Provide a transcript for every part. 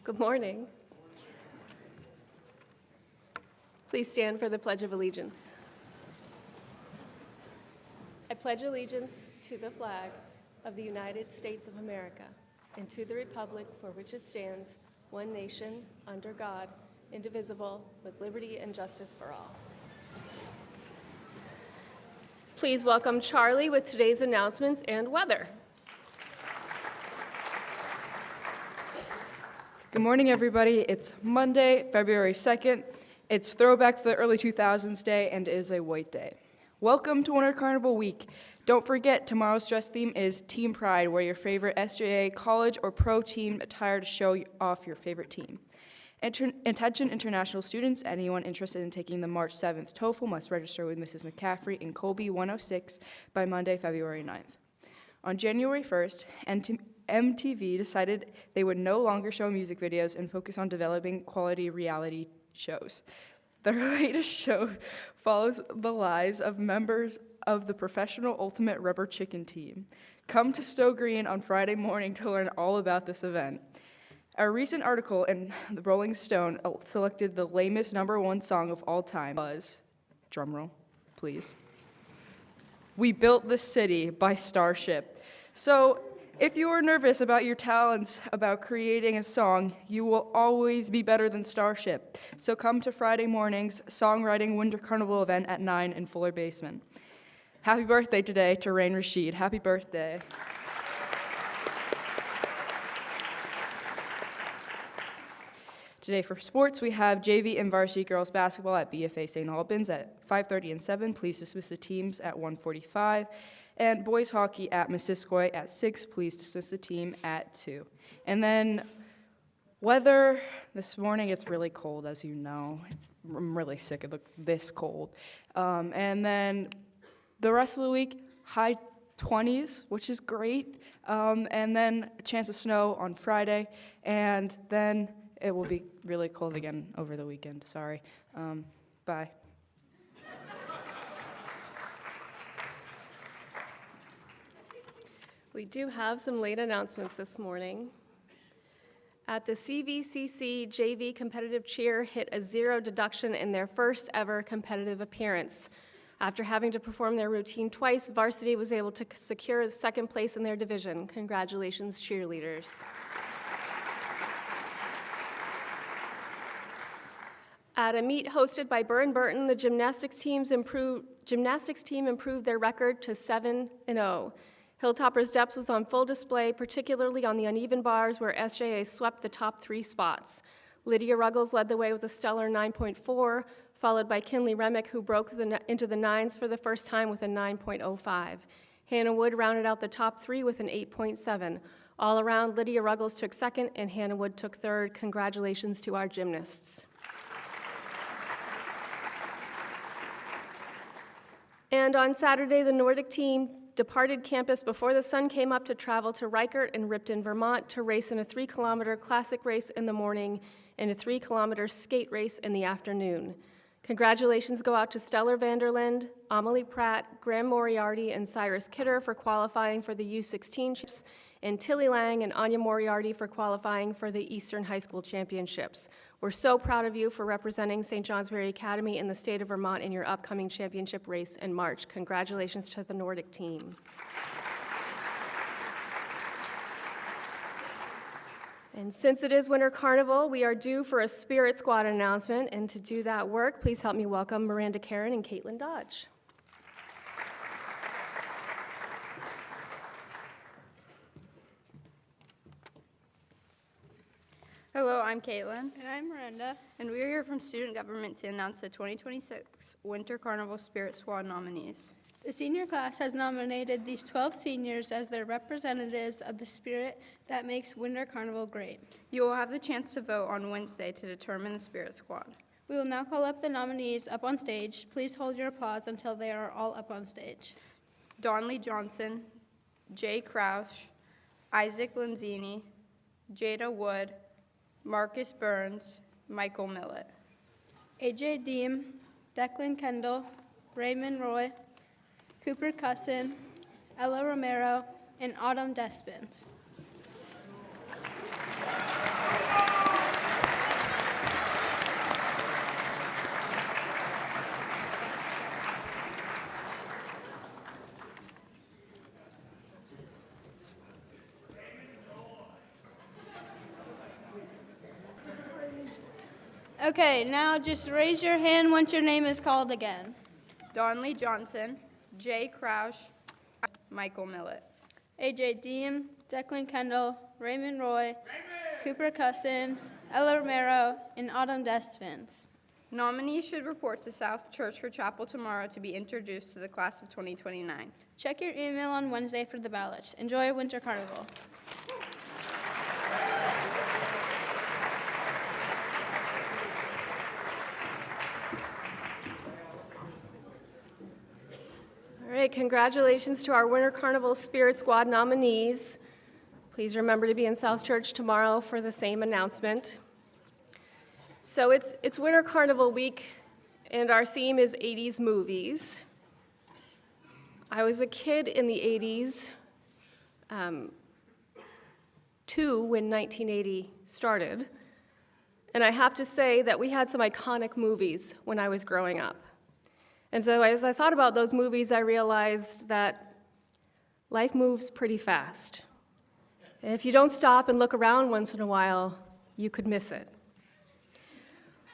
Good morning. Please stand for the Pledge of Allegiance. I pledge allegiance to the flag of the United States of America and to the republic for which it stands, one nation, under God, indivisible, with liberty and justice for all. Please welcome Charlie with today's announcements and weather. Good morning, everybody. It's Monday, February 2nd. It's Throwback to the Early 2000s Day and is a white day. Welcome to Winter Carnival Week. Don't forget, tomorrow's dress theme is Team Pride. Wear your favorite SJA, college, or pro team attire to show off your favorite team. Attention international students, anyone interested in taking the March 7th TOEFL must register with Mrs. McCaffrey in Colby 106 by Monday, February 9th. On January 1st, MTV decided they would no longer show music videos and focus on developing quality reality shows. Their latest show follows the lives of members of the professional Ultimate Rubber Chicken team. Come to Stowe Green on Friday morning to learn all about this event. A recent article in the Rolling Stone selected the lamest #1 song of all time was, drumroll, please, "We Built This City" by Starship. So, if you are nervous about your talents about creating a song, you will always be better than Starship. So come to Friday morning's Songwriting Winter Carnival event at 9 in Fuller Basement. Happy birthday today to Rain Rashid. Happy birthday. Today for sports, we have JV and varsity girls basketball at BFA St. Albans at 5:30 and 7. Please dismiss the teams at 1:45. And boys hockey at Missisquoi at 6. Please dismiss the team at 2. And then weather, this morning it's really cold, as you know. I'm really sick of this cold. And then the rest of the week, high 20s, which is great. And then a chance of snow on Friday. And then it will be really cold again over the weekend. Sorry. Bye. We do have some late announcements this morning. At the CVCC, JV competitive cheer hit a 0 deduction in their first ever competitive appearance. After having to perform their routine twice, varsity was able to secure second place in their division. Congratulations, cheerleaders. At a meet hosted by Burr & Burton, the gymnastics team improved their record to 7-0. Hilltopper's depth was on full display, particularly on the uneven bars where SJA swept the top 3 spots. Lydia Ruggles led the way with a stellar 9.4, followed by Kinley Remick, who broke into the 9s for the first time with a 9.05. Hannah Wood rounded out the top 3 with an 8.7. All around, Lydia Ruggles took second and Hannah Wood took third. Congratulations to our gymnasts. And on Saturday, the Nordic team departed campus before the sun came up to travel to Rikert and Ripton, Vermont to race in a 3-kilometer classic race in the morning and a 3-kilometer skate race in the afternoon. Congratulations go out to Stellar Vanderland, Amelie Pratt, Graham Moriarty, and Cyrus Kidder for qualifying for the U16 Championships, and Tilly Lang and Anya Moriarty for qualifying for the Eastern High School Championships. We're so proud of you for representing St. Johnsbury Academy in the state of Vermont in your upcoming championship race in March. Congratulations to the Nordic team. And since it is Winter Carnival, we are due for a Spirit Squad announcement, and to do that work, please help me welcome Miranda Karen and Caitlin Dodge. Hello, I'm Caitlin. And I'm Miranda. And we are here from Student Government to announce the 2026 Winter Carnival Spirit Squad nominees. The senior class has nominated these 12 seniors as their representatives of the spirit that makes Winter Carnival great. You will have the chance to vote on Wednesday to determine the Spirit Squad. We will now call up the nominees up on stage. Please hold your applause until they are all up on stage. Donley Johnson, Jay Crouch, Isaac Lanzini, Jada Wood, Marcus Burns, Michael Millett. AJ Deem, Declan Kendall, Raymond Roy, Cooper Cusson, Ella Romero, and Autumn Despens. Okay, now just raise your hand once your name is called again. Donley Johnson, Jay Crouch, Michael Millett. AJ Deem, Declan Kendall, Raymond Roy, Cooper Cusson, Ella Romero, and Autumn Despins. Nominees should report to South Church for chapel tomorrow to be introduced to the class of 2029. Check your email on Wednesday for the ballots. Enjoy Winter Carnival. All right, congratulations to our Winter Carnival Spirit Squad nominees. Please remember to be in South Church tomorrow for the same announcement. So it's Winter Carnival week, and our theme is 80s movies. I was a kid in the 80s, too, when 1980 started. And I have to say that we had some iconic movies when I was growing up. And so as I thought about those movies, I realized that life moves pretty fast. And if you don't stop and look around once in a while, you could miss it.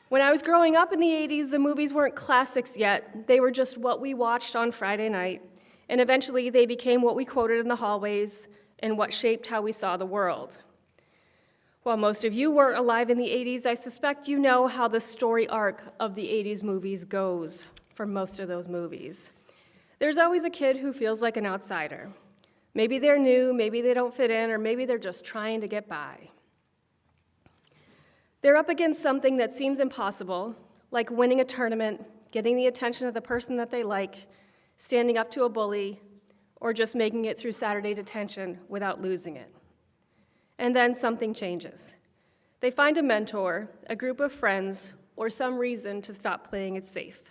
When I was growing up in the 80s, the movies weren't classics yet. They were just what we watched on Friday night. And eventually, they became what we quoted in the hallways and what shaped how we saw the world. While most of you weren't alive in the 80s, I suspect you know how the story arc of the 80s movies goes for most of those movies. There's always a kid who feels like an outsider. Maybe they're new, maybe they don't fit in, or maybe they're just trying to get by. They're up against something that seems impossible, like winning a tournament, getting the attention of the person that they like, standing up to a bully, or just making it through Saturday detention without losing it. And then something changes. They find a mentor, a group of friends, or some reason to stop playing it safe.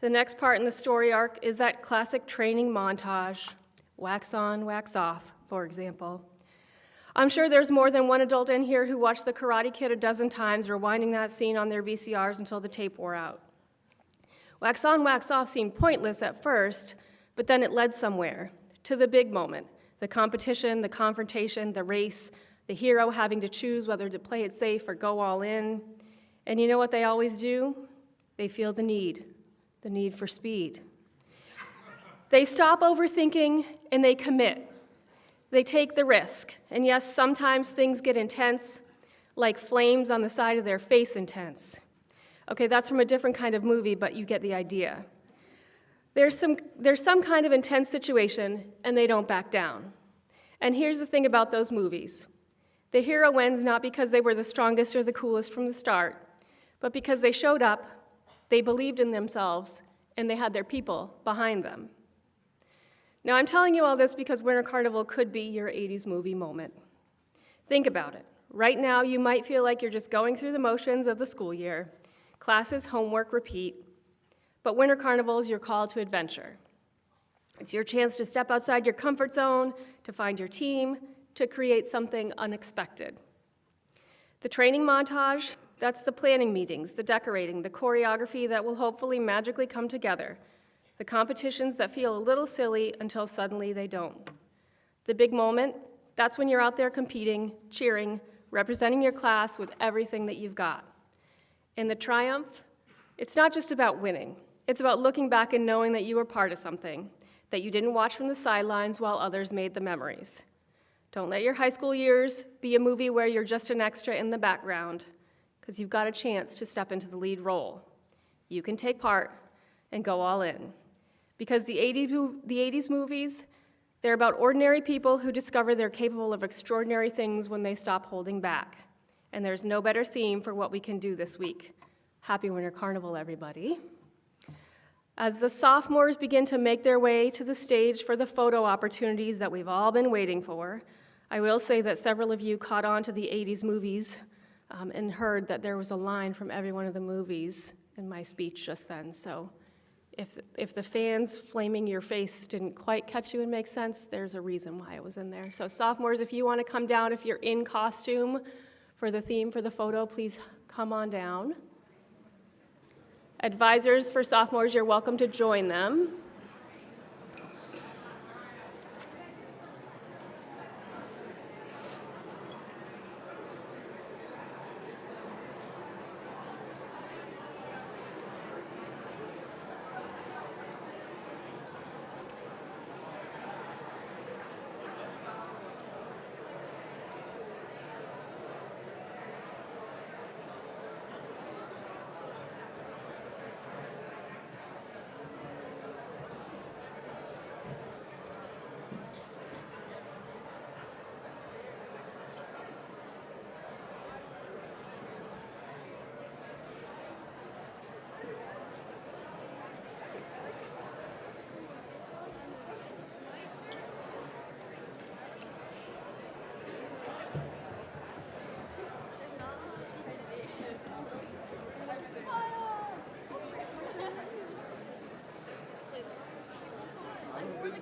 The next part in the story arc is that classic training montage, wax on, wax off, for example. I'm sure there's more than one adult in here who watched The Karate Kid a dozen times, rewinding that scene on their VCRs until the tape wore out. Wax on, wax off seemed pointless at first, but then it led somewhere, to the big moment, the competition, the confrontation, the race, the hero having to choose whether to play it safe or go all in. And you know what they always do? They feel the need for speed. They stop overthinking and they commit. They take the risk. And yes, sometimes things get intense, like flames on the side of their face intense. Okay, that's from a different kind of movie, but you get the idea. There's some kind of intense situation, and they don't back down. And here's the thing about those movies. The hero wins not because they were the strongest or the coolest from the start, but because they showed up, they believed in themselves, and they had their people behind them. Now, I'm telling you all this because Winter Carnival could be your 80s movie moment. Think about it. Right now, you might feel like you're just going through the motions of the school year. Classes, homework, repeat. But Winter Carnival is your call to adventure. It's your chance to step outside your comfort zone, to find your team, to create something unexpected. The training montage, that's the planning meetings, the decorating, the choreography that will hopefully magically come together. The competitions that feel a little silly until suddenly they don't. The big moment, that's when you're out there competing, cheering, representing your class with everything that you've got. And the triumph, it's not just about winning. It's about looking back and knowing that you were part of something, that you didn't watch from the sidelines while others made the memories. Don't let your high school years be a movie where you're just an extra in the background, because you've got a chance to step into the lead role. You can take part and go all in. Because the 80s movies, they're about ordinary people who discover they're capable of extraordinary things when they stop holding back. And there's no better theme for what we can do this week. Happy Winter Carnival, everybody. As the sophomores begin to make their way to the stage for the photo opportunities that we've all been waiting for, I will say that several of you caught on to the 80s movies and heard that there was a line from every one of the movies in my speech just then. So if the fans flaming your face didn't quite catch you and make sense, there's a reason why it was in there. So sophomores, if you want to come down, if you're in costume for the theme for the photo, please come on down. Advisors for sophomores, you're welcome to join them.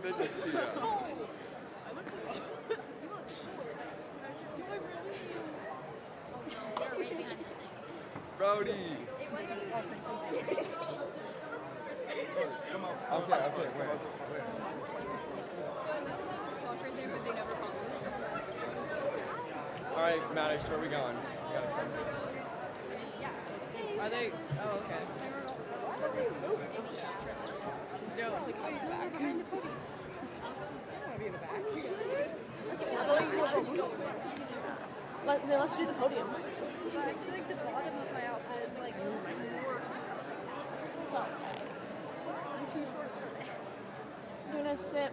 Good to see you. Brody. Come on. Okay, wait. All right, Maddox, where are we going? Are they? Oh, okay. Joe, I want to be in the back. Let's do the podium. I feel like the bottom of my outfit is like more. I'm too short for this. I'm gonna sit.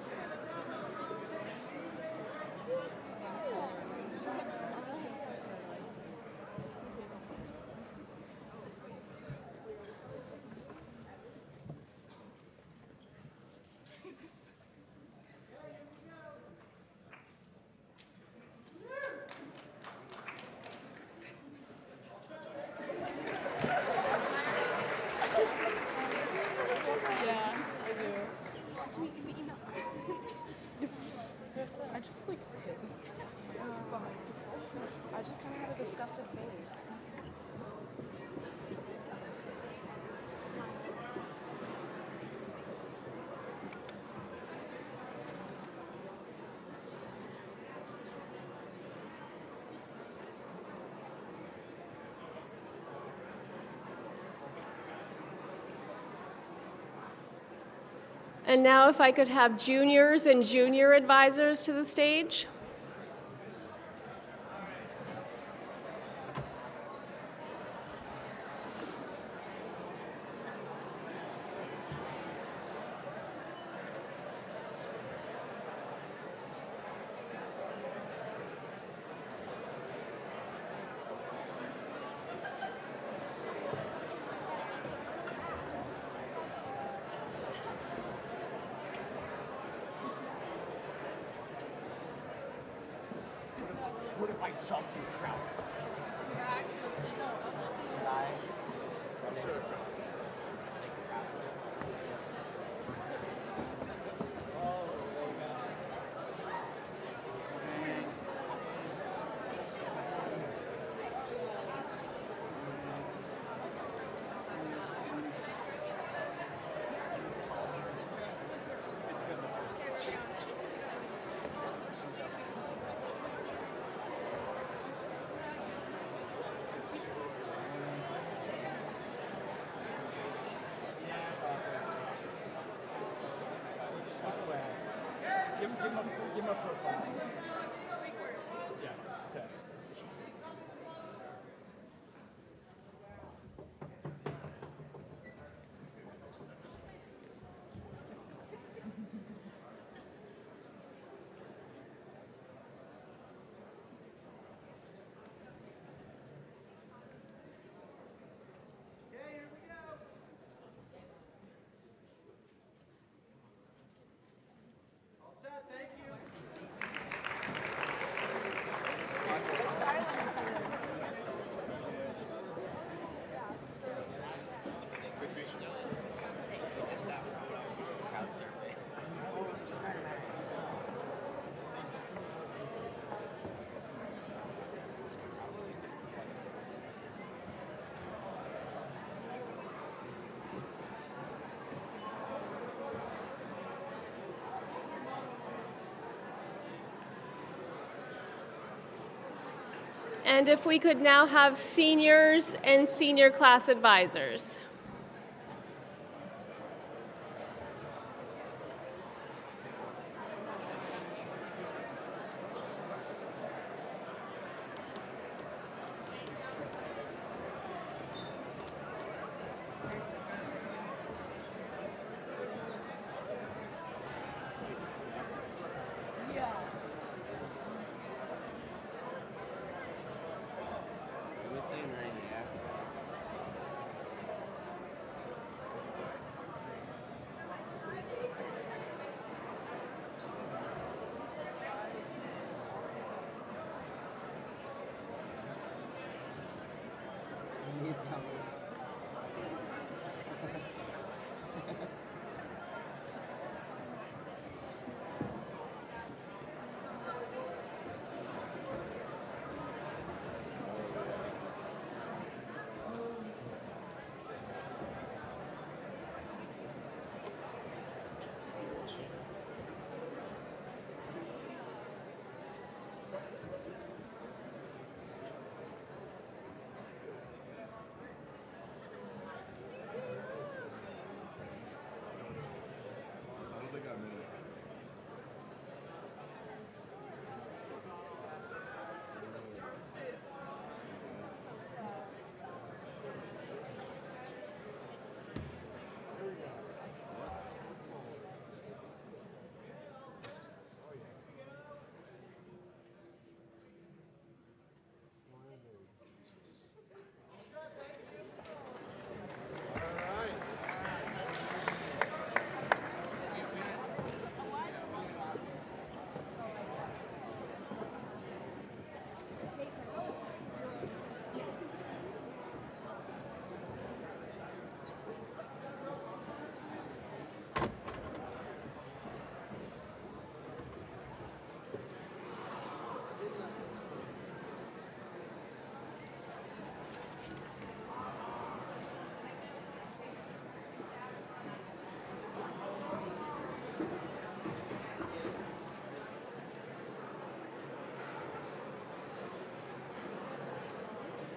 I just kind of had a disgusted face. And now if I could have juniors and junior advisors to the stage. What if I jumped you, Kraus? Give him a profile. Yeah, okay. And if we could now have seniors and senior class advisors.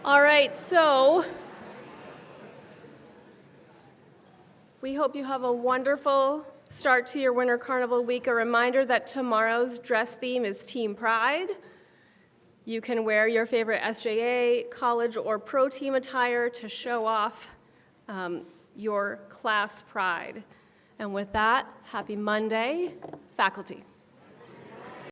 All right, so we hope you have a wonderful start to your Winter Carnival week. A reminder that tomorrow's dress theme is Team Pride. You can wear your favorite SJA, college, or pro team attire to show off your class pride. And with that, happy Monday, faculty.